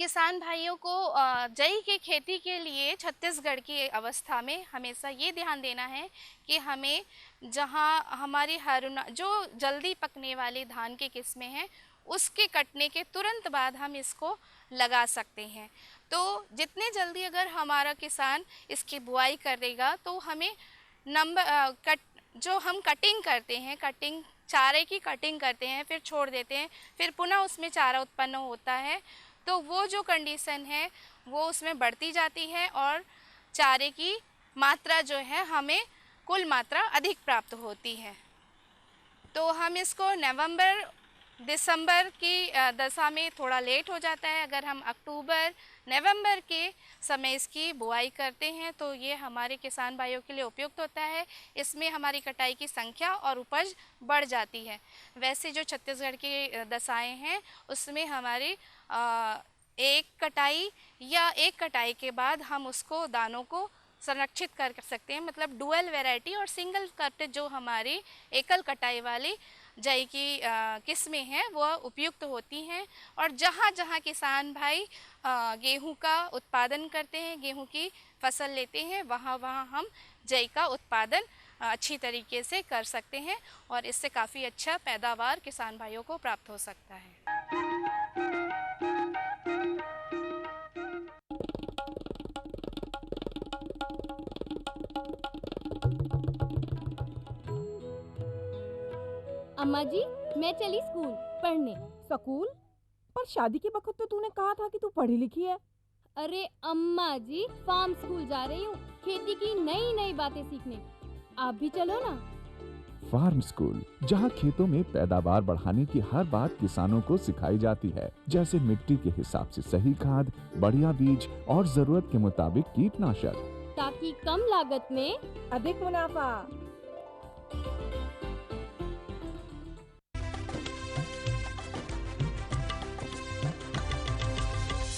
किसान भाइयों को जई की खेती के लिए छत्तीसगढ़ की अवस्था में हमेशा ये ध्यान देना है कि हमें जहाँ हमारी हरुना जो जल्दी पकने वाली धान की किस्में हैं उसके कटने के तुरंत बाद हम इसको लगा सकते हैं। तो जितने जल्दी अगर हमारा किसान इसकी बुआई करेगा तो हमें कट जो हम कटिंग करते हैं, कटिंग चारे की कटिंग करते हैं फिर छोड़ देते हैं, फिर पुनः उसमें चारा उत्पन्न होता है, तो वो जो कंडीशन है वो उसमें बढ़ती जाती है और चारे की मात्रा जो है हमें कुल मात्रा अधिक प्राप्त होती है। तो हम इसको नवंबर दिसंबर की दशा में थोड़ा लेट हो जाता है। अगर हम अक्टूबर नवंबर के समय इसकी बुआई करते हैं तो ये हमारे किसान भाइयों के लिए उपयुक्त होता है। इसमें हमारी कटाई की संख्या और उपज बढ़ जाती है। वैसे जो छत्तीसगढ़ की दशाएं हैं उसमें हमारी एक कटाई या एक कटाई के बाद हम उसको दानों को संरक्षित कर सकते हैं, मतलब डुअल वैरायटी और सिंगल कट जो हमारी एकल कटाई वाली जई की किस्में हैं वह उपयुक्त होती हैं। और जहाँ जहाँ किसान भाई गेहूं का उत्पादन करते हैं, गेहूं की फसल लेते हैं, वहाँ वहाँ हम जई का उत्पादन अच्छी तरीके से कर सकते हैं और इससे काफ़ी अच्छा पैदावार किसान भाइयों को प्राप्त हो सकता है। अम्मा जी, मैं चली स्कूल पढ़ने। स्कूल? पर शादी के वक्त तो तूने कहा था कि तू पढ़ी लिखी है। अरे अम्मा जी, फार्म स्कूल जा रही हूँ, खेती की नई नई बातें सीखने। आप भी चलो ना। फार्म स्कूल, जहाँ खेतों में पैदावार बढ़ाने की हर बात किसानों को सिखाई जाती है, जैसे मिट्टी के हिसाब से सही खाद, बढ़िया बीज और जरूरत के मुताबिक कीटनाशक, ताकि कम लागत में अधिक मुनाफा।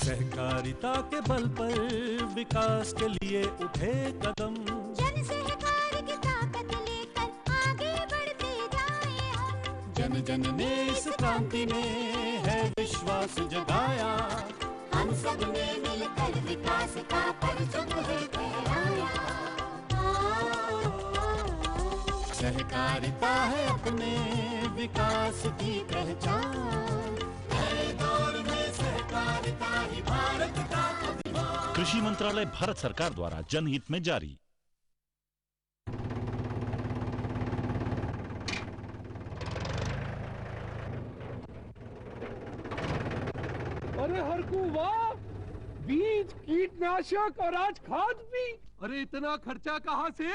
सहकारिता के बल पर विकास के लिए उठे कदम, जन सहकार की ताकत लेकर आगे बढ़ते जाएं हम। जन जन ने इस क्रांति में है विश्वास जगाया, हम सब ने मिलकर विकास का परचम है फहराया। सहकारिता है अपने विकास की पहचान, नए दौर में सहकारिता ही भारत का अभिमान। कृषि मंत्रालय भारत सरकार द्वारा जनहित में जारी। अरे हरकू वाह, बीज, कीटनाशक और आज खाद भी। अरे इतना खर्चा कहाँ से?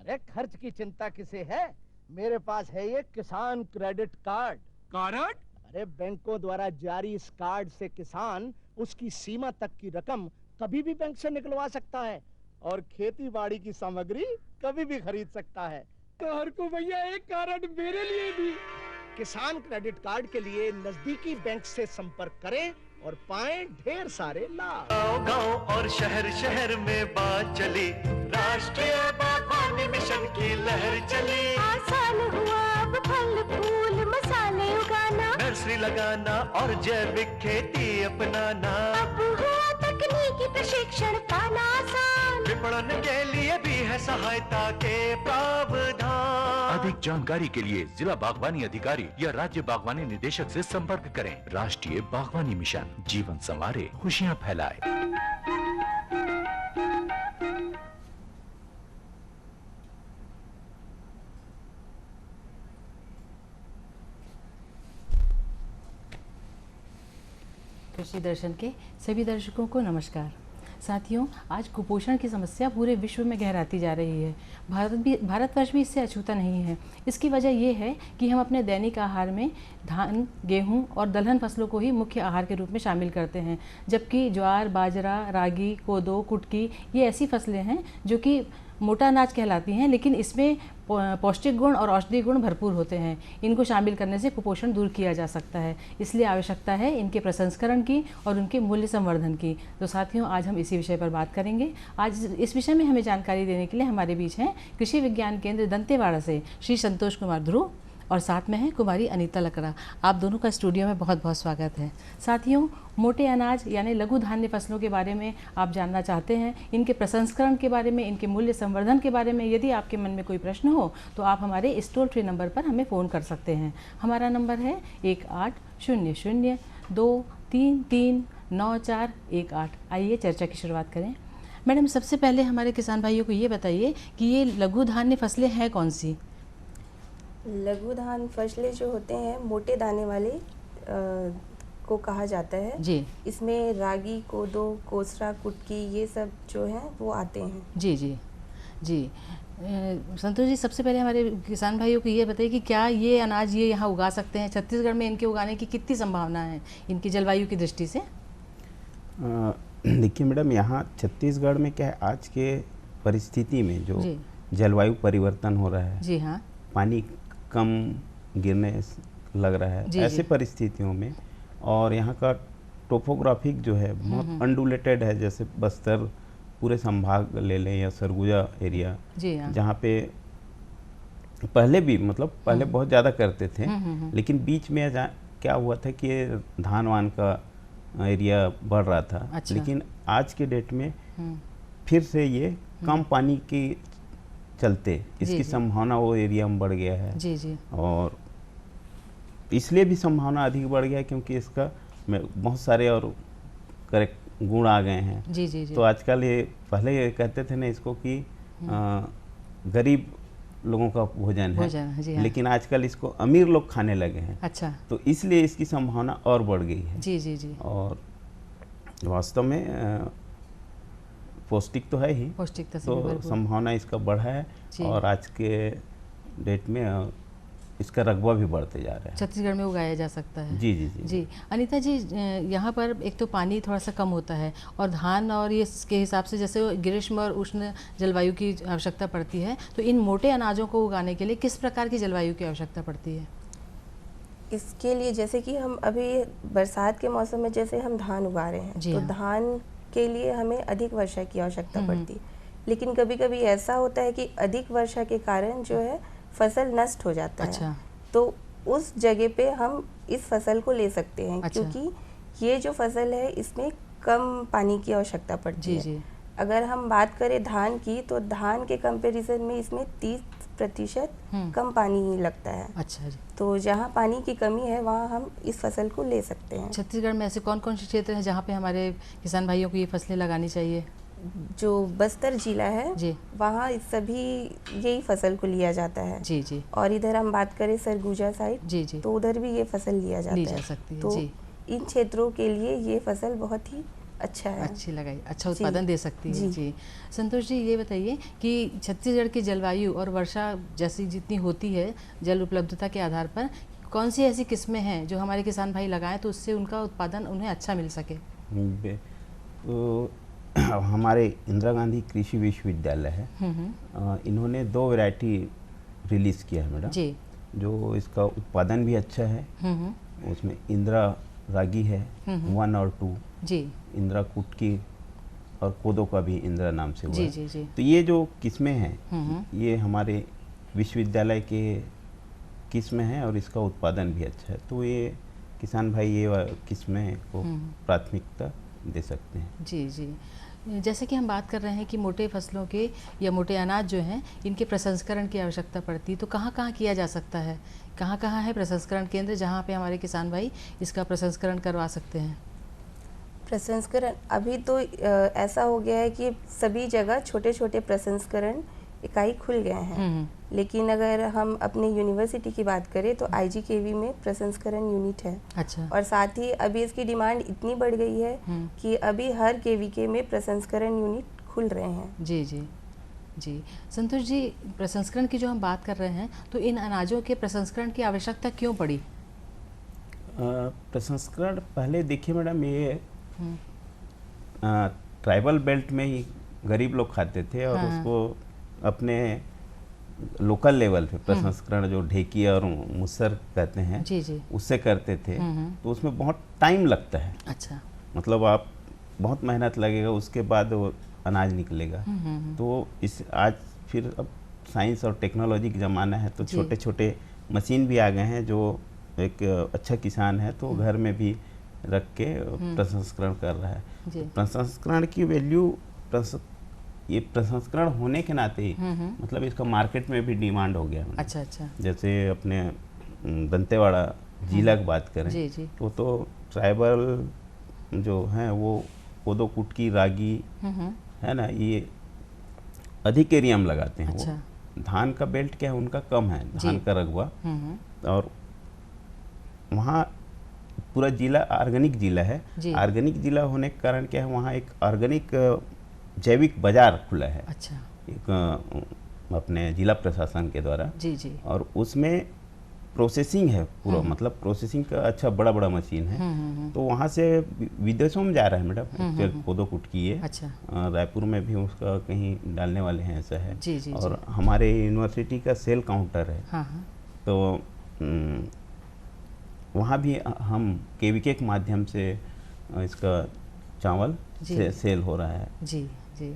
अरे खर्च की चिंता किसे है, मेरे पास है ये किसान क्रेडिट कार्ड। कार्ड? अरे बैंकों द्वारा जारी इस कार्ड से किसान उसकी सीमा तक की रकम कभी भी बैंक से निकलवा सकता है और खेती बाड़ी की सामग्री कभी भी खरीद सकता है। तो हरकू भैया एक कार्ड मेरे लिए भी। किसान क्रेडिट कार्ड के लिए नजदीकी बैंक से संपर्क करें और पाएं ढेर सारे लाभ। गांव और शहर शहर में बात चली, राष्ट्रीय बागवानी मिशन की लहर चली। आसान हुआ अब फल फूल मसाले उगाना, नर्सरी लगाना और जैविक खेती अपनाना, अब हुआ तकनीकी प्रशिक्षण पाना आसान। विपणन के लिए भी है सहायता के प्रावधान। अधिक जानकारी के लिए जिला बागवानी अधिकारी या राज्य बागवानी निदेशक से संपर्क करें। राष्ट्रीय बागवानी मिशन, जीवन संवारे, खुशियां फैलाए। कृषि दर्शन के सभी दर्शकों को नमस्कार। साथियों, आज कुपोषण की समस्या पूरे विश्व में गहराती जा रही है। भारतवर्ष भी इससे अछूता नहीं है। इसकी वजह यह है कि हम अपने दैनिक आहार में धान, गेहूं और दलहन फसलों को ही मुख्य आहार के रूप में शामिल करते हैं, जबकि ज्वार, बाजरा, रागी, कोदो, कुटकी ये ऐसी फसलें हैं जो कि मोटा अनाज कहलाती हैं, लेकिन इसमें पौष्टिक गुण और औषधि गुण भरपूर होते हैं। इनको शामिल करने से कुपोषण दूर किया जा सकता है। इसलिए आवश्यकता है इनके प्रसंस्करण की और उनके मूल्य संवर्धन की। तो साथियों, आज हम इसी विषय पर बात करेंगे। आज इस विषय में हमें जानकारी देने के लिए हमारे बीच हैं कृषि विज्ञान केंद्र दंतेवाड़ा से श्री संतोष कुमार ध्रुव, और साथ में है कुमारी अनीता लकड़ा। आप दोनों का स्टूडियो में बहुत बहुत स्वागत है। साथियों, मोटे अनाज यानी लघु धान्य फसलों के बारे में आप जानना चाहते हैं, इनके प्रसंस्करण के बारे में, इनके मूल्य संवर्धन के बारे में यदि आपके मन में कोई प्रश्न हो तो आप हमारे इस टोल फ्री नंबर पर हमें फ़ोन कर सकते हैं। हमारा नंबर है 1800-233-9418। आइए चर्चा की शुरुआत करें। मैडम, सबसे पहले हमारे किसान भाइयों को ये बताइए कि ये लघु धान्य फसलें हैं कौन सी? लघु धान फसलें जो होते हैं मोटे दाने वाले को कहा जाता है जी। इसमें रागी, कोदो, कोसरा, कुटकी ये सब जो हैं वो आते हैं। जी जी जी। संतोष जी, सबसे पहले हमारे किसान भाइयों को ये बताइए कि क्या ये अनाज ये यहाँ उगा सकते हैं? छत्तीसगढ़ में इनके उगाने की कितनी संभावना है इनकी जलवायु की दृष्टि से? देखिए मैडम, यहाँ छत्तीसगढ़ में क्या है, आज के परिस्थिति में जो जलवायु परिवर्तन हो रहा है, जी हाँ, पानी कम गिरने लग रहा है, ऐसे परिस्थितियों में, और यहाँ का टोपोग्राफिक जो है बहुत अंडुलेटेड है, जैसे बस्तर पूरे संभाग ले लें या सरगुजा एरिया, जहाँ पे पहले भी मतलब पहले बहुत ज़्यादा करते थे, लेकिन बीच में क्या हुआ था कि ये धान वान का एरिया बढ़ रहा था। अच्छा। लेकिन आज के डेट में फिर से ये कम पानी के चलते इसकी संभावना वो एरिया में बढ़ गया है। जी जी। और इसलिए भी संभावना अधिक बढ़ गया है क्योंकि इसका बहुत सारे और करेक्ट गुण आ गए हैं। जी जी जी। तो आजकल ये पहले ये कहते थे ना इसको कि गरीब लोगों का भोजन है, जी हाँ। लेकिन आजकल इसको अमीर लोग खाने लगे हैं। अच्छा। तो इसलिए इसकी संभावना और बढ़ गई है। जी जी जी। और वास्तव में पौष्टिक तो है ही, पौष्टिकता से तो संभावना इसका बढ़ा है और आज के डेट में इसका रकबा भी बढ़ते जा रहा है। छत्तीसगढ़ में उगाया जा सकता है। जी जी जी जी। अनीता जी, यहाँ पर एक तो पानी थोड़ा सा कम होता है और धान और ये इसके हिसाब से जैसे ग्रीष्म और उष्ण जलवायु की आवश्यकता पड़ती है, तो इन मोटे अनाजों को उगाने के लिए किस प्रकार की जलवायु की आवश्यकता पड़ती है? इसके लिए जैसे कि हम अभी बरसात के मौसम में जैसे हम धान उगा रहे हैं, तो धान के लिए हमें अधिक वर्षा की आवश्यकता पड़ती है, लेकिन कभी कभी ऐसा होता है कि अधिक वर्षा के कारण जो है फसल नष्ट हो जाता है। तो उस जगह पे हम इस फसल को ले सकते हैं। क्योंकि ये जो फसल है इसमें कम पानी की आवश्यकता पड़ती है। अगर हम बात करें धान की, तो धान के कंपैरिजन में इसमें 30% कम पानी लगता है। अच्छा जी। तो जहाँ पानी की कमी है वहाँ हम इस फसल को ले सकते हैं। छत्तीसगढ़ में ऐसे कौन कौन से क्षेत्र हैं जहाँ पे हमारे किसान भाइयों को ये फसलें लगानी चाहिए? जो बस्तर जिला है जी, वहाँ सभी यही फसल को लिया जाता है। जी जी। और इधर हम बात करें सरगुजा साइड, जी जी, तो उधर भी ये फसल लिया जाता है। ली जा सकती है। तो जी, इन क्षेत्रों के लिए ये फसल बहुत ही अच्छा है, अच्छी लगाई, अच्छा उत्पादन दे सकती है। जी। संतोष जी, ये बताइए कि छत्तीसगढ़ की जलवायु और वर्षा जैसी जितनी होती है जल उपलब्धता के आधार पर, कौन सी ऐसी किस्में हैं जो हमारे किसान भाई लगाएं तो उससे उनका उत्पादन उन्हें अच्छा मिल सके? तो हमारे इंदिरा गांधी कृषि विश्वविद्यालय है, इन्होंने 2 वैरायटी रिलीज़ किया है मैडम जी, जो इसका उत्पादन भी अच्छा है। उसमें इंदिरा रागी है 1 और 2 जी, इंदिरा कुटकी और कोदो का भी इंदिरा नाम से हुआ जी है। जी जी। तो ये जो किस्में हैं ये हमारे विश्वविद्यालय के किस्में हैं और इसका उत्पादन भी अच्छा है। तो ये किसान भाई ये किस्में को प्राथमिकता दे सकते हैं। जी जी। जैसे कि हम बात कर रहे हैं कि मोटे फसलों के या मोटे अनाज जो हैं इनके प्रसंस्करण की आवश्यकता पड़ती है, तो कहाँ कहाँ किया जा सकता है? कहाँ कहाँ है प्रसंस्करण केंद्र जहाँ पे हमारे किसान भाई इसका प्रसंस्करण करवा सकते हैं? प्रसंस्करण अभी तो ऐसा हो गया है कि सभी जगह छोटे छोटे प्रसंस्करण इकाई खुल गए हैं। लेकिन अगर हम अपने यूनिवर्सिटी की बात करें तो IGKV में प्रसंस्करण यूनिट है। अच्छा। और साथ ही अभी इसकी डिमांड इतनी बढ़ गई है कि अभी हर KVK में प्रसंस्करण यूनिट खुल रहे हैं। जी जी जी। संतोष जी, प्रसंस्करण की जो हम बात कर रहे हैं तो इन अनाजों के प्रसंस्करण की आवश्यकता क्यों पड़ी? प्रसंस्करण पहले देखिए मैडम, ये ट्राइबल बेल्ट में ही गरीब लोग खाते थे और उसको अपने लोकल लेवल पे प्रसंस्करण जो ढेकी और मुसर कहते हैं जी जी, उससे करते थे। तो उसमें बहुत टाइम लगता है। अच्छा। मतलब आप बहुत मेहनत लगेगा, उसके बाद वो अनाज निकलेगा। तो इस आज फिर अब साइंस और टेक्नोलॉजी का ज़माना है, तो छोटे छोटे मशीन भी आ गए हैं जो एक अच्छा किसान है तो घर में भी रख के प्रसंस्करण कर रहा है। प्रसंस्करण की वैल्यू ये प्रसंस्करण होने के नाते ही मतलब इसका मार्केट में भी डिमांड हो गया। अच्छा अच्छा। जैसे अपने दंतेवाड़ा जिला की बात करें जी जी। तो ट्राइबल जो हैं वो कोदो कुटकी रागी है ना, ये अधिक एरिया में लगाते हैं। अच्छा। वो धान का बेल्ट क्या है उनका कम है, धान का रकबा, और वहाँ पूरा जिला ऑर्गेनिक जिला है। ऑर्गेनिक जिला होने के कारण क्या है वहाँ एक ऑर्गेनिक जैविक बाजार खुला है। अच्छा। एक अपने जिला प्रशासन के द्वारा। जी जी। और उसमें प्रोसेसिंग है पूरा, मतलब प्रोसेसिंग का अच्छा बड़ा बड़ा मशीन है। तो वहाँ से विदेशों में जा रहा है मैडम कोदो कुटकी ये। अच्छा। रायपुर में भी उसका कहीं डालने वाले हैं, ऐसा है। जी जी। और हमारे यूनिवर्सिटी का सेल काउंटर है। तो वहाँ भी हम केवीके के माध्यम से इसका चावल सेल हो रहा है। जी जी।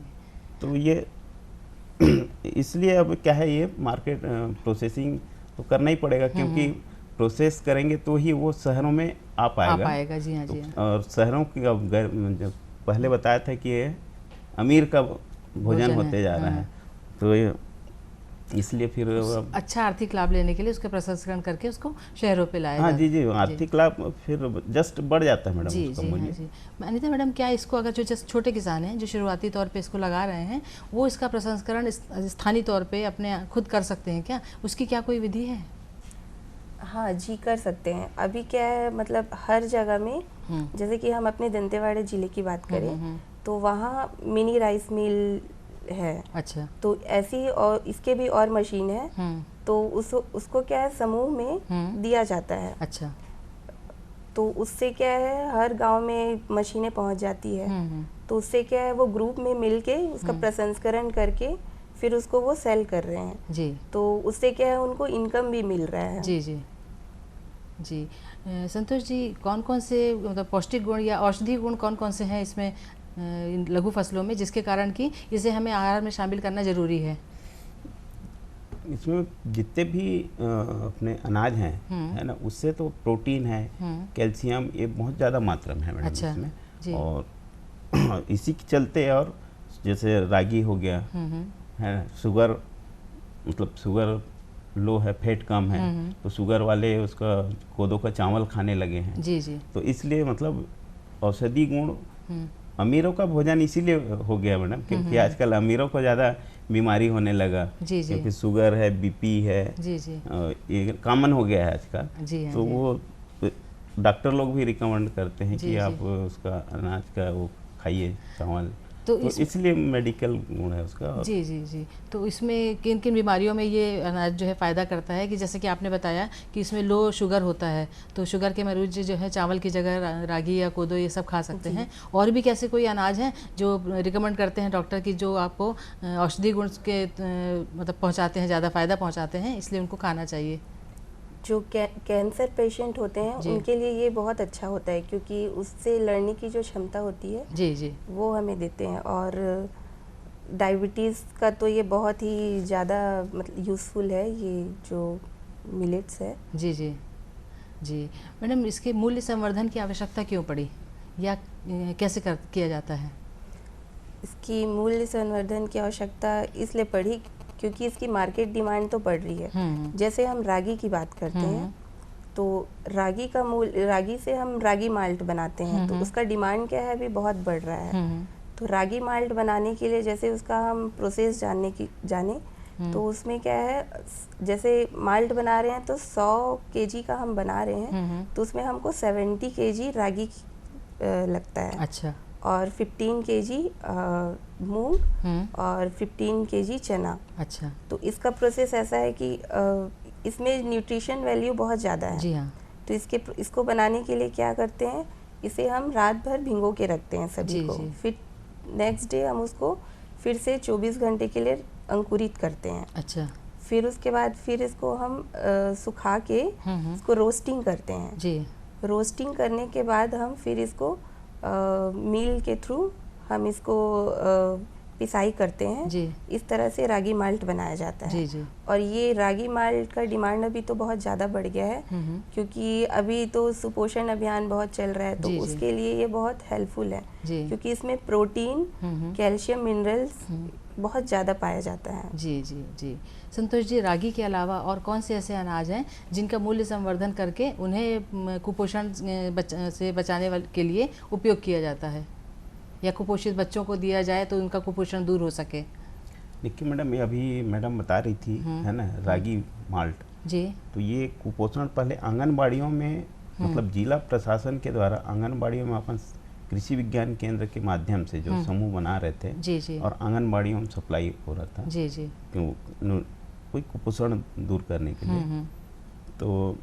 तो ये इसलिए अब क्या है, ये मार्केट प्रोसेसिंग तो करना ही पड़ेगा, क्योंकि प्रोसेस करेंगे तो ही वो शहरों में आ पाएगा। जी हाँ, जी हाँ। और शहरों की अब जब पहले बताया था कि ये अमीर का भोजन होते जा रहा है, तो ये इसलिए फिर अच्छा आर्थिक लाभ लेने के लिए उसका प्रसंस्करण करके उसको शहरों पे लाया। हाँ जी जी, आर्थिक लाभ फिर जस्ट बढ़ जाता है मैडम। जी जी हाँ जी। अनिता मैडम, क्या इसको अगर जो जस्ट छोटे किसान हैं जो शुरुआती तौर पे इसको लगा रहे हैं, वो इसका प्रसंस्करण स्थानीय तौर पे अपने खुद कर सकते हैं क्या? उसकी क्या कोई विधि है? हाँ जी, कर सकते हैं। अभी क्या है, मतलब हर जगह में, जैसे कि हम अपने दंतेवाड़ा जिले की बात करें तो वहाँ मिनी राइस मिल है। अच्छा। तो ऐसी और इसके भी और मशीन है। तो उसको क्या है, समूह में दिया जाता है। अच्छा। तो उससे क्या है, हर गांव में मशीनें पहुंच जाती है। तो उससे क्या है, वो ग्रुप में मिलके उसका प्रसंस्करण करके फिर उसको वो सेल कर रहे हैं। जी। तो उससे क्या है, उनको इनकम भी मिल रहा है। जी जी जी। संतोष जी, कौन कौन से मतलब पौष्टिक गुण या औषधि गुण कौन कौन से हैं इसमें लघु फसलों में, जिसके कारण कि इसे हमें आहार में शामिल करना जरूरी है? इसमें जितने भी अपने अनाज हैं है ना, उससे तो प्रोटीन है, कैल्शियम, ये बहुत ज़्यादा मात्रा में है मैडम। अच्छा, इसमें जी। और इसी के चलते, और जैसे रागी हो गया है, शुगर मतलब शुगर लो है, फैट कम है, तो शुगर वाले उसका कोदो का चावल खाने लगे हैं। जी जी। तो इसलिए मतलब औषधि गुण अमीरों का भोजन इसीलिए हो गया मैडम, क्योंकि आजकल अमीरों को ज़्यादा बीमारी होने लगा। जी जी। क्योंकि शुगर है, बीपी है। जी जी। ये कॉमन हो गया है आजकल। जी हाँ, तो जी। वो डॉक्टर लोग भी रिकमेंड करते हैं जी कि जी। आप उसका अनाज का वो खाइए चावल। तो इसलिए मेडिकल गुण है उसका। जी जी जी। तो इसमें किन किन बीमारियों में ये अनाज जो है फ़ायदा करता है? कि जैसे कि आपने बताया कि इसमें लो शुगर होता है, तो शुगर के मरीज जो है चावल की जगह रागी या कोदो ये सब खा सकते हैं। और भी कैसे कोई अनाज हैं जो रिकमेंड करते हैं डॉक्टर की, जो आपको औषधि गुण के मतलब पहुँचाते हैं, ज़्यादा फ़ायदा पहुँचाते हैं, इसलिए उनको खाना चाहिए? जो कैंसर पेशेंट होते हैं उनके लिए ये बहुत अच्छा होता है, क्योंकि उससे लड़ने की जो क्षमता होती है जी जी, वो हमें देते हैं। और डायबिटीज़ का तो ये बहुत ही ज़्यादा मतलब यूज़फुल है, ये जो मिलेट्स है। जी जी जी। मैडम, इसके मूल्य संवर्धन की आवश्यकता क्यों पड़ी, या कैसे किया जाता है? इसकी मूल्य संवर्धन की आवश्यकता इसलिए पड़ी क्योंकि इसकी मार्केट डिमांड तो बढ़ रही है। जैसे हम रागी की बात करते हैं, तो रागी का मूल्य, रागी से हम रागी माल्ट बनाते हैं, तो उसका डिमांड क्या है, अभी बहुत बढ़ रहा है। तो रागी माल्ट बनाने के लिए जैसे उसका हम प्रोसेस जाने तो उसमें क्या है, जैसे माल्ट बना रहे हैं तो 100 केजी का हम बना रहे हैं, तो उसमें हमको 70 केजी रागी लगता है। अच्छा। और 15 केजी मूंग और 15 केजी चना। अच्छा। तो इसका प्रोसेस ऐसा है कि इसमें न्यूट्रिशन वैल्यू बहुत ज़्यादा है। जी हाँ। तो इसको बनाने के लिए क्या करते हैं, इसे हम रात भर भिगो के रखते हैं सभी को। फिर नेक्स्ट डे हम उसको फिर से 24 घंटे के लिए अंकुरित करते हैं। अच्छा। फिर उसके बाद फिर इसको हम सुखा के इसको रोस्टिंग करते हैं। जी। रोस्टिंग करने के बाद हम फिर इसको मील के थ्रू हम इसको पिसाई करते हैं जी। इस तरह से रागी माल्ट बनाया जाता है। जी जी। और ये रागी माल्ट का डिमांड अभी तो बहुत ज़्यादा बढ़ गया है, क्योंकि अभी तो सुपोषण अभियान बहुत चल रहा है, तो जी, जी। उसके लिए ये बहुत हेल्पफुल है, जी। क्योंकि इसमें प्रोटीन, कैल्शियम, मिनरल्स बहुत ज़्यादा पाया जाता है। जी जी जी। संतोष जी, रागी के अलावा और कौन से ऐसे अनाज हैं जिनका मूल्य संवर्धन करके उन्हें कुपोषण से बचाने के लिए उपयोग किया जाता है, या कुपोषित बच्चों को दिया जाए तो उनका कुपोषण दूर हो सके? देखिए मैडम, ये अभी मैडम बता रही थी है ना, रागी माल्ट जी। तो ये कुपोषण पहले आंगनबाड़ियों में, मतलब जिला प्रशासन के द्वारा आंगनबाड़ियों में अपन कृषि विज्ञान केंद्र के माध्यम से जो समूह बना रहे थे, जी जी। और आंगनबाड़ियों में सप्लाई हो रहा था, जी जी, क्यों कोई कुपोषण दूर करने के लिए। तो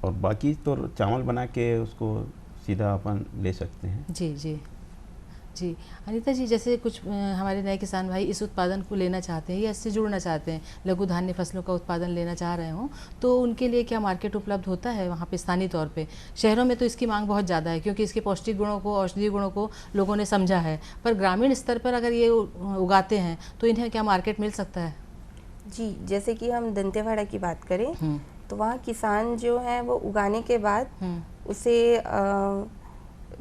और बाकी तो चावल बना के उसको सीधा अपन ले सकते हैं। जी जी जी। अनीता जी, जैसे कुछ हमारे नए किसान भाई इस उत्पादन को लेना चाहते हैं या इससे जुड़ना चाहते हैं, लघु धान्य फसलों का उत्पादन लेना चाह रहे हों, तो उनके लिए क्या मार्केट उपलब्ध होता है वहाँ पे स्थानीय तौर पे? शहरों में तो इसकी मांग बहुत ज़्यादा है, क्योंकि इसके पौष्टिक गुणों को, औषधीय गुणों को लोगों ने समझा है, पर ग्रामीण स्तर पर अगर ये उगाते हैं तो इन्हें क्या मार्केट मिल सकता है? जी, जैसे कि हम दंतेवाड़ा की बात करें तो वहाँ किसान जो हैं वो उगाने के बाद उसे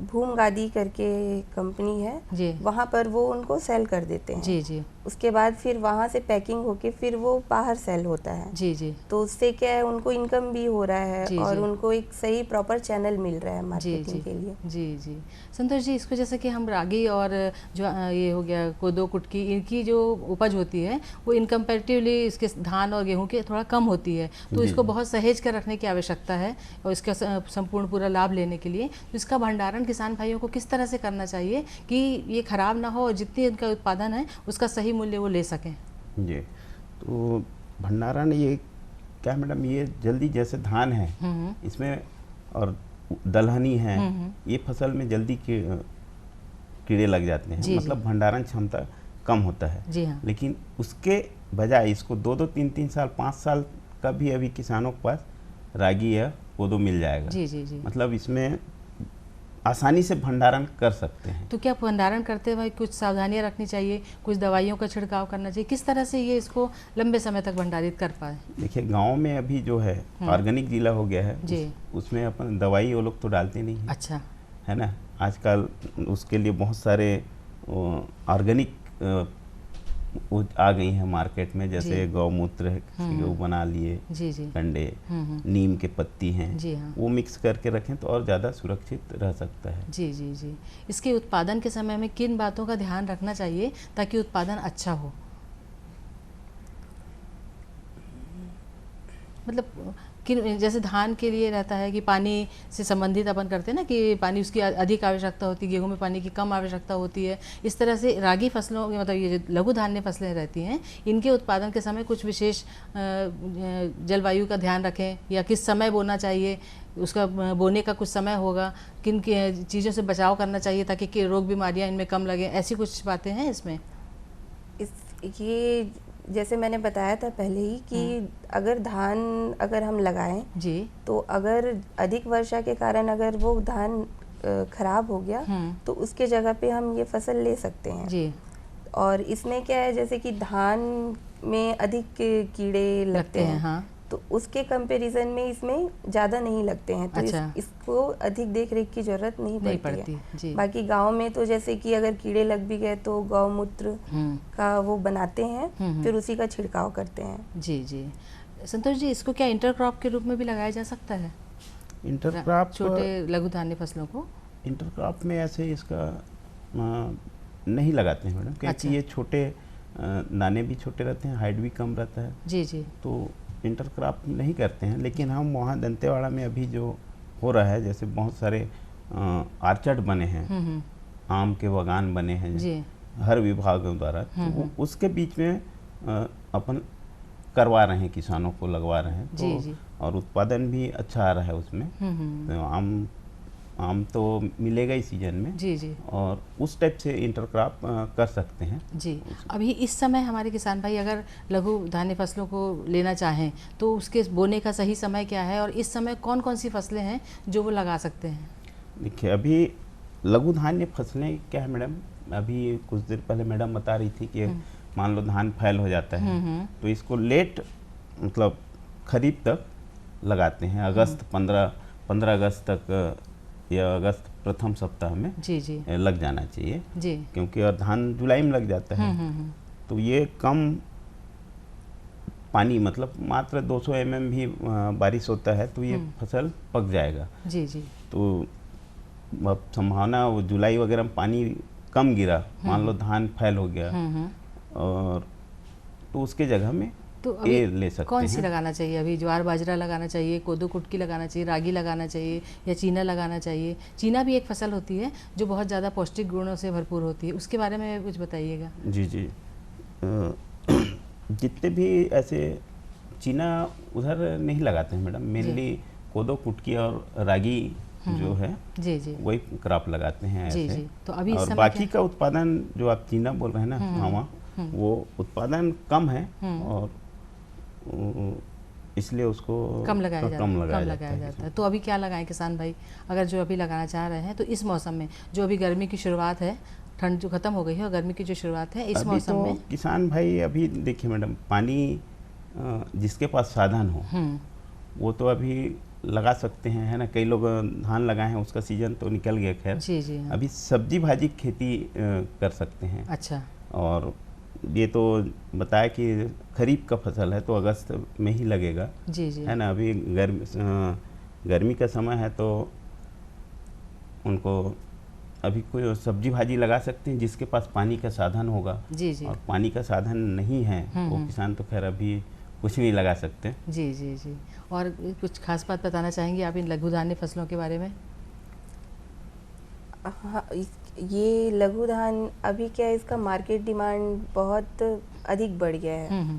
भूमगादी करके कंपनी है, वहाँ पर वो उनको सेल कर देते हैं। जी जी। उसके बाद फिर वहाँ से पैकिंग होके फिर वो बाहर सेल होता है। जी जी। तो उससे क्या है, उनको इनकम भी हो रहा है जी, और जी। उनको एक सही प्रॉपर चैनल मिल रहा है जी मार्केटिंग जी के लिए। जी जी। संतोष जी, इसको जैसे कि हम रागी और जो ये हो गया कोदो, कुटकी, इनकी जो उपज होती है वो इनकम्पेरेटिवली इसके धान और गेहूं के थोड़ा कम होती है, तो इसको बहुत सहेज कर रखने की आवश्यकता है और इसका संपूर्ण पूरा लाभ लेने के लिए तो इसका भंडारण किसान भाइयों को किस तरह से करना चाहिए कि ये खराब ना हो और जितनी इनका उत्पादन है उसका सही मूल्य वो ले सकें? जी, तो भंडारण ये क्या मैडम, ये जल्दी जैसे धान है इसमें और दलहनी है, ये फसल में जल्दी कीड़े लग जाते हैं, मतलब भंडारण क्षमता कम होता है। जी हाँ। लेकिन उसके बजाय इसको 2-2, 3-3 साल, 5 साल का भी अभी किसानों के पास रागी या कोदो मिल जाएगा। जी जी जी। मतलब इसमें आसानी से भंडारण कर सकते हैं। तो क्या भंडारण करते हुए कुछ सावधानियां रखनी चाहिए, कुछ दवाइयों का छिड़काव करना चाहिए, किस तरह से ये इसको लंबे समय तक भंडारित कर पाए? देखिए, गांव में अभी जो है ऑर्गेनिक जिला हो गया है, उसमें अपन दवाई वो लोग तो डालते नहीं है। अच्छा। है ना, आजकल उसके लिए बहुत सारे ऑर्गेनिक आ गई हैं मार्केट में, जैसे गौमूत्र वो बना लिए, कंडे, नीम के पत्ती हैं, वो मिक्स करके रखें तो और ज़्यादा सुरक्षित रह सकता है। जी जी जी। इसके उत्पादन के समय में किन बातों का ध्यान रखना चाहिए ताकि उत्पादन अच्छा हो? मतलब किन, जैसे धान के लिए रहता है कि पानी से संबंधित अपन करते हैं ना कि पानी उसकी अधिक आवश्यकता होती है, गेहूं में पानी की कम आवश्यकता होती है, इस तरह से रागी फसलों मतलब ये जो लघु धान्य फसलें रहती हैं इनके उत्पादन के समय कुछ विशेष जलवायु का ध्यान रखें या किस समय बोना चाहिए, उसका बोने का कुछ समय होगा, किन चीज़ों से बचाव करना चाहिए ताकि रोग बीमारियाँ इनमें कम लगें, ऐसी कुछ बातें हैं इसमें? ये जैसे मैंने बताया था पहले ही कि अगर धान अगर हम लगाएं जी, तो अगर अधिक वर्षा के कारण अगर वो धान खराब हो गया तो उसके जगह पे हम ये फसल ले सकते हैं जी। और इसमें क्या है, जैसे कि धान में अधिक कीड़े लगते हैं, हाँ, तो उसके कंपैरिजन में इसमें ज़्यादा नहीं लगते हैं, तो अच्छा। इसको अधिक देख रेख की जरूरत नहीं पड़ती है। बाकी गांव में तो जैसे कि अगर कीड़े लग भी गए तो गौमूत्र का वो बनाते हैं, फिर उसी का छिड़काव करते हैं। जी जी। संतोष जी, इसको क्या इंटरक्रॉप के रूप में भी लगाया जा सकता है? इंटरक्रॉप छोटे लघु धान्य फसलों को इंटरक्रॉप में ऐसे इसका नहीं लगाते हैं मैडम, क्योंकि ये छोटे दाने भी छोटे रहते हैं, हाइट भी कम रहता है। जी जी। तो इंटरक्रॉप नहीं करते हैं, लेकिन हम वहाँ दंतेवाड़ा में अभी जो हो रहा है, जैसे बहुत सारे आर्चर्ड बने हैं, आम के बागान बने हैं हर विभागों द्वारा, तो उसके बीच में अपन करवा रहे हैं, किसानों को लगवा रहे हैं, तो और उत्पादन भी अच्छा आ रहा है उसमें। तो आम तो मिलेगा ही सीजन में। जी जी। और उस टाइप से इंटरक्रॉप कर सकते हैं। जी। अभी इस समय हमारे किसान भाई अगर लघु धान्य फसलों को लेना चाहें तो उसके बोने का सही समय क्या है और इस समय कौन कौन सी फसलें हैं जो वो लगा सकते हैं? देखिए, अभी लघु धान्य फसलें क्या है मैडम, अभी कुछ देर पहले मैडम बता रही थी कि मान लो धान फैल हो जाता है तो इसको लेट मतलब खरीफ तक लगाते हैं, अगस्त 15 अगस्त तक या अगस्त प्रथम सप्ताह में लग जाना चाहिए जी, क्योंकि और धान जुलाई में लग जाता है। तो ये कम पानी मतलब मात्र 200 mm भी बारिश होता है तो ये फसल पक जाएगा। जी जी। तो अब संभावना वो जुलाई वगैरह में पानी कम गिरा, मान लो धान फैल हो गया और तो उसके जगह में तो ये ले सकते कौन सी हैं। लगाना चाहिए अभी? ज्वार बाजरा लगाना चाहिए, कोदो कुटकी लगाना चाहिए, रागी लगाना चाहिए या चीना लगाना चाहिए? चीना भी एक फसल होती है जो बहुत ज़्यादा पौष्टिक गुणों से भरपूर होती है, उसके बारे में कुछ बताइएगा। जी जी। जितने भी ऐसे चीना उधर नहीं लगाते हैं मैडम, मेनली कोदो कुटकी और रागी जो है जी जी वही क्रॉप लगाते हैं जी ऐसे। जी। तो अभी और बाकी का उत्पादन जो आप चीना बोल रहे हैं ना मावा, वो उत्पादन कम है और इसलिए उसको कम लगाया जाता है। तो अभी क्या लगाएं किसान भाई, अगर जो अभी लगाना चाह रहे हैं तो इस मौसम में जो अभी गर्मी की शुरुआत है, ठंड जो खत्म हो गई है और गर्मी की जो शुरुआत है इस मौसम तो में किसान भाई अभी देखिए मैडम, पानी जिसके पास साधन हो वो तो अभी लगा सकते हैं, है ना। कई लोग धान लगाए हैं, उसका सीजन तो निकल गया खैर। जी जी। अभी सब्जी भाजी की खेती कर सकते हैं। अच्छा। और ये तो बताया कि खरीफ का फसल है तो अगस्त में ही लगेगा। जी जी। है ना। अभी गर्मी का समय है तो उनको अभी कोई सब्जी भाजी लगा सकते हैं जिसके पास पानी का साधन होगा। जी जी। और पानी का साधन नहीं है वो किसान तो खैर अभी कुछ नहीं लगा सकते। जी जी जी। और कुछ खास बात बताना चाहेंगे आप इन लघु धान्य फसलों के बारे में? हाँ, ये लघु धान अभी क्या है, इसका मार्केट डिमांड बहुत अधिक बढ़ गया है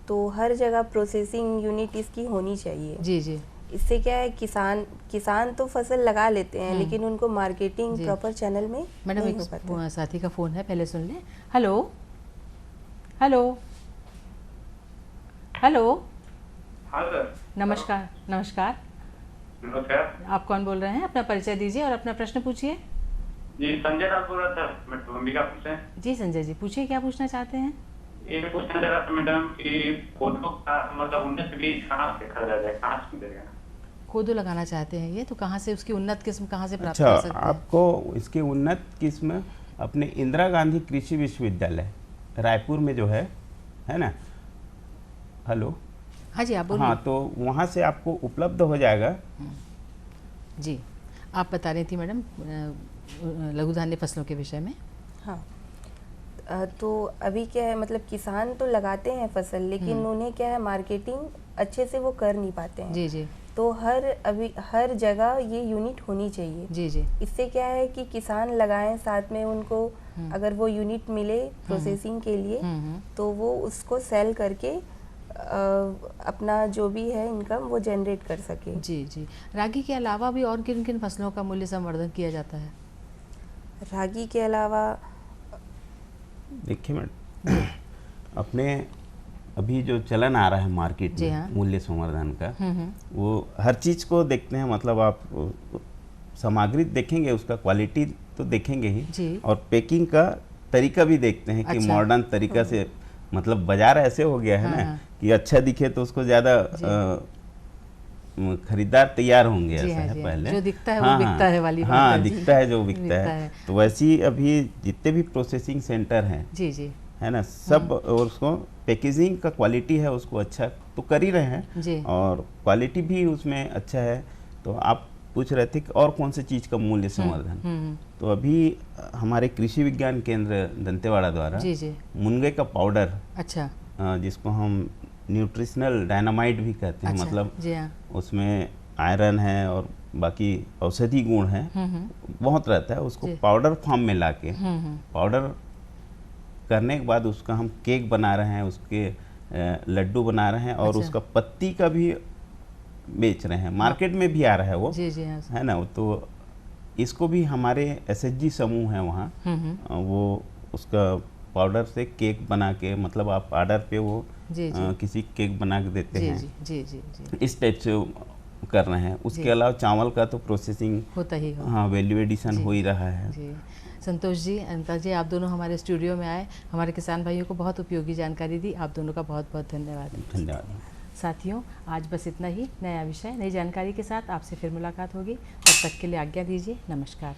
तो हर जगह प्रोसेसिंग यूनिट इसकी होनी चाहिए। जी जी। इससे क्या है, किसान तो फसल लगा लेते हैं लेकिन उनको मार्केटिंग प्रॉपर चैनल में मैडम नहीं हो पाता। एक साथी का फ़ोन है, पहले सुन लें। Hello hello hello. हाँ सर। नमस्कार। नमस्कार। नमस्कार। आप कौन बोल रहे हैं? अपना परिचय दीजिए और अपना प्रश्न पूछिए। जी संजय राज बोल रहा था, मैं अंबिका पूछे। जी संजय जी, पूछिए क्या पूछना चाहते हैं? ये पूछना चाह रहा था मैडम कि कोदो का मतलब उन्नत बीज कहाँ से खरीदा जाए, कहाँ से मिलेगा? कोदो लगाना चाहते हैं ये, तो कहाँ से उसकी उन्नत किस्म कहाँ से प्राप्त अच्छा, कर सकते हैं? आपको इसकी उन्नत किस्म अपने इंदिरा गांधी कृषि विश्वविद्यालय रायपुर में जो है ना। हेलो। हाँ जी आप बोलिए। हाँ, तो वहाँ से आपको उपलब्ध हो जाएगा। जी आप बता रही थी मैडम लघु धान्य फसलों के विषय में। हाँ, तो अभी क्या है, मतलब किसान तो लगाते हैं फसल लेकिन उन्हें क्या है, मार्केटिंग अच्छे से वो कर नहीं पाते हैं। जी जी। तो हर जगह ये यूनिट होनी चाहिए। जी जी। इससे क्या है कि किसान लगाएं, साथ में उनको अगर वो यूनिट मिले प्रोसेसिंग के लिए तो वो उसको सेल करके अपना जो भी है इनकम वो जनरेट कर सके। जी जी। रागी के अलावा भी और किन किन फसलों का मूल्य संवर्धन किया जाता है? रागी के अलावा देखिए मैडम, अपने अभी जो चलन आ रहा है मार्केट में हाँ। मूल्य संवर्धन का, वो हर चीज़ को देखते हैं। मतलब आप सामग्री देखेंगे, उसका क्वालिटी तो देखेंगे ही और पैकिंग का तरीका भी देखते हैं कि मॉडर्न तरीका से, मतलब बाजार ऐसे हो गया है ना कि अच्छा दिखे तो उसको ज़्यादा खरीदार तैयार होंगे। ऐसा है पहले जो दिखता है वो बिकता है वाली बात। हाँ, दिखता है जो बिकता है। तो वैसे ही अभी जितने भी प्रोसेसिंग सेंटर हैं जी जी, है ना, सब और उसको पैकेजिंग का क्वालिटी है उसको अच्छा तो कर ही रहे हैं जी। और क्वालिटी भी उसमें अच्छा है। तो आप पूछ रहे थे कि और कौन सी चीज़ का मूल्य संवर्धन, तो अभी हमारे कृषि विज्ञान केंद्र दंतेवाड़ा द्वारा मुनगे का पाउडर, अच्छा, जिसको हम न्यूट्रिशनल डायनामाइट भी कहते हैं, अच्छा, मतलब उसमें आयरन है और बाकी औषधि गुण है बहुत रहता है। उसको पाउडर फॉर्म में लाके पाउडर करने के बाद उसका हम केक बना रहे हैं, उसके लड्डू बना रहे हैं और अच्छा। उसका पत्ती का भी बेच रहे हैं, मार्केट में भी आ रहा है वो, है ना। तो इसको भी हमारे एसएचजी समूह है वहाँ, वो उसका पाउडर से केक बना के, मतलब आप ऑर्डर पे वो किसी केक बना के देते हैं, जी, जी, जी। इस टाइप से कर रहे हैं। उसके अलावा चावल का तो प्रोसेसिंग होता ही हाँ, वैल्यू एडिशन हो ही रहा है। जी। संतोष जी, अनिता जी, आप दोनों हमारे स्टूडियो में आए, हमारे किसान भाइयों को बहुत उपयोगी जानकारी दी। आप दोनों का बहुत बहुत धन्यवाद। धन्यवाद। साथियों, आज बस इतना ही। नया विषय, नई जानकारी के साथ आपसे फिर मुलाकात होगी। तब तक के लिए आज्ञा दीजिए। नमस्कार।